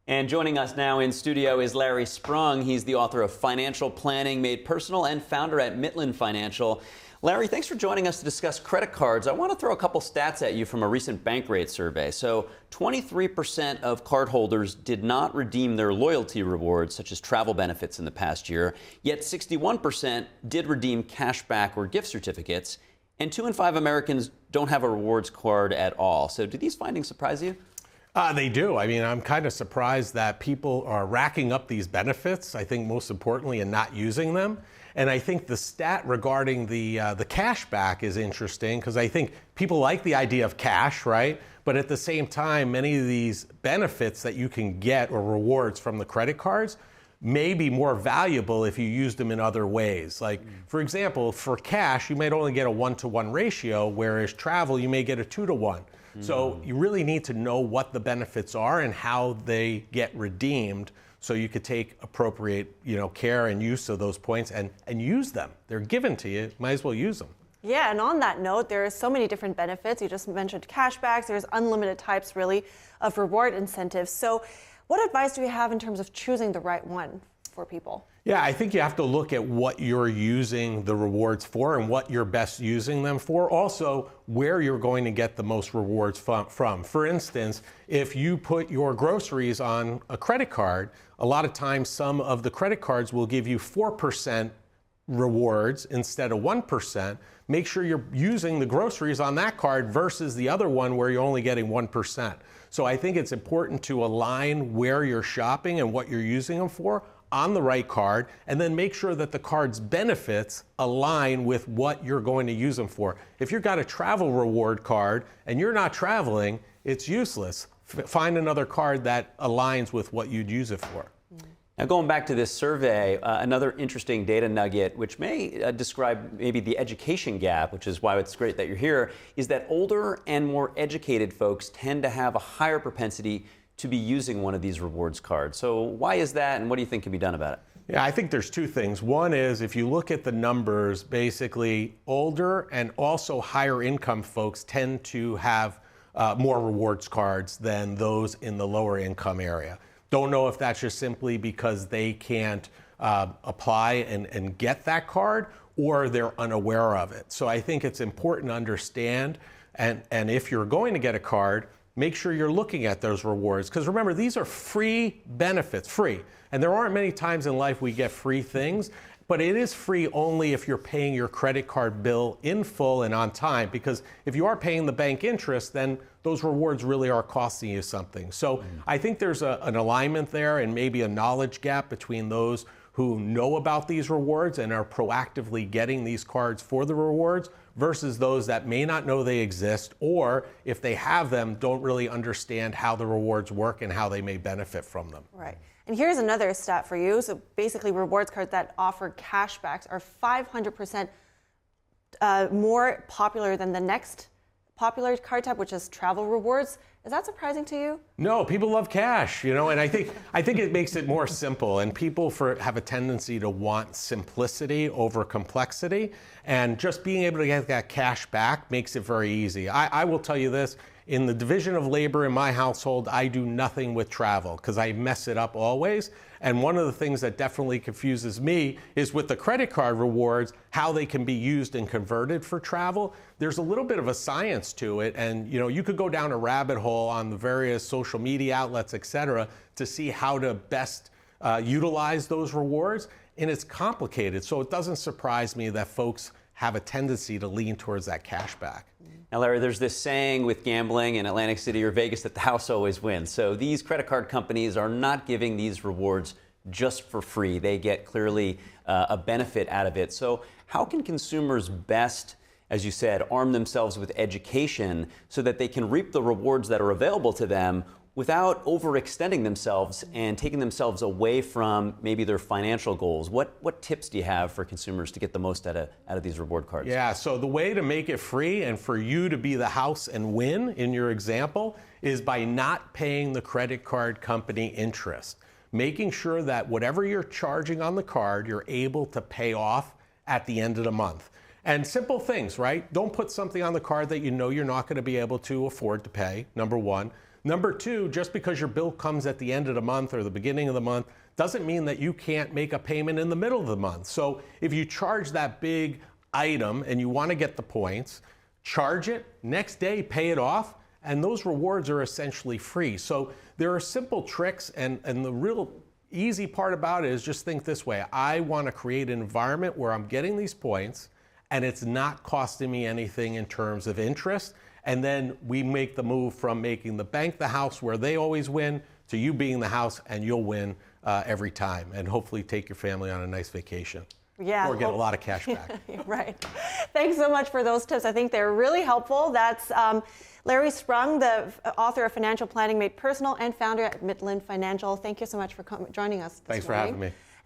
And joining us now in studio is Larry Sprung. He's the author of Financial Planning Made Personal and founder at Midland Financial. Larry, thanks for joining us to discuss credit cards. I want to throw a couple stats at you from a recent bank rate survey. So 23% of cardholders did not redeem their loyalty rewards, such as travel benefits, in the past year, yet 61% did redeem cash back or gift certificates, and 2 in 5 Americans don't have a rewards card at all. So do these findings surprise you? They do. I mean, I'm kind of surprised that people are racking up these benefits, I think most importantly, and not using them. And I think the stat regarding the cash back is interesting because I think people like the idea of cash, right? But at the same time, many of these benefits that you can get or rewards from the credit cards may be more valuable if you use them in other ways. Like, for example, for cash, you might only get a 1-to-1 ratio, whereas travel, you may get a 2-to-1. So you really need to know what the benefits are and how they get redeemed so you could take appropriate, care and use of those points and use them. They're given to you, might as well use them. Yeah, and on that note, there are so many different benefits. You just mentioned cashbacks. There's unlimited types, really, of reward incentives. So what advice do you have in terms of choosing the right one for people? Yeah, I think you have to look at what you're using the rewards for and what you're best using them for. Also, where you're going to get the most rewards from. For instance, if you put your groceries on a credit card, a lot of times some of the credit cards will give you 4% rewards instead of 1%. Make sure you're using the groceries on that card versus the other one where you're only getting 1%. So I think it's important to align where you're shopping and what you're using them for on the right card, and then make sure that the card's benefits align with what you're going to use them for. If you've got a travel reward card and you're not traveling, it's useless. Find another card that aligns with what you'd use it for. Now, going back to this survey, another interesting data nugget, which may describe maybe the education gap, which is why it's great that you're here, is that older and more educated folks tend to have a higher propensity to be using one of these rewards cards. So why is that, and what do you think can be done about it? Yeah, I think there's two things. One is, if you look at the numbers, basically older and also higher income folks tend to have more rewards cards than those in the lower income area. Don't know if that's just simply because they can't apply and get that card, or they're unaware of it. So I think it's important to understand, and if you're going to get a card, make sure you're looking at those rewards. Because remember, these are free benefits, free. And there aren't many times in life we get free things, but it is free only if you're paying your credit card bill in full and on time. Because if you are paying the bank interest, then those rewards really are costing you something. So I think there's an alignment there and maybe a knowledge gap between those who know about these rewards and are proactively getting these cards for the rewards versus those that may not know they exist, or if they have them, don't really understand how the rewards work and how they may benefit from them. Right. And here's another stat for you. So basically, rewards cards that offer cashbacks are 500% more popular than the next popular card type, which is travel rewards. Is that surprising to you? No, people love cash, and I think it makes it more simple, and people have a tendency to want simplicity over complexity, and just being able to get that cash back makes it very easy. I will tell you this, in the division of labor in my household, I do nothing with travel because I mess it up always. And one of the things that definitely confuses me is with the credit card rewards, how they can be used and converted for travel. There's a little bit of a science to it. And you could go down a rabbit hole on the various social media outlets, et cetera, to see how to best utilize those rewards. And it's complicated. So it doesn't surprise me that folks have a tendency to lean towards that cash back. Now, Larry, there's this saying with gambling in Atlantic City or Vegas that the house always wins. So these credit card companies are not giving these rewards just for free. They get clearly a benefit out of it. So how can consumers best, as you said, arm themselves with education so that they can reap the rewards that are available to them without overextending themselves and taking themselves away from maybe their financial goals? What tips do you have for consumers to get the most out of these reward cards? Yeah, so the way to make it free and for you to be the house and win in your example is by not paying the credit card company interest. Making sure that whatever you're charging on the card, you're able to pay off at the end of the month. And simple things, right? Don't put something on the card that you know you're not going to be able to afford to pay, number one. Number two, just because your bill comes at the end of the month or the beginning of the month doesn't mean that you can't make a payment in the middle of the month. So if you charge that big item and you want to get the points, charge it, next day pay it off, and those rewards are essentially free. So there are simple tricks, and the real easy part about it is just think this way. I want to create an environment where I'm getting these points and it's not costing me anything in terms of interest. And then we make the move from making the bank the house where they always win to you being the house and you'll win every time, and hopefully take your family on a nice vacation. Yeah, or get a lot of cash back. Right. Thanks so much for those tips. I think they're really helpful. That's Larry Sprung, the author of Financial Planning Made Personal and founder at Midland Financial. Thank you so much for joining us this Thanks for morning. having me.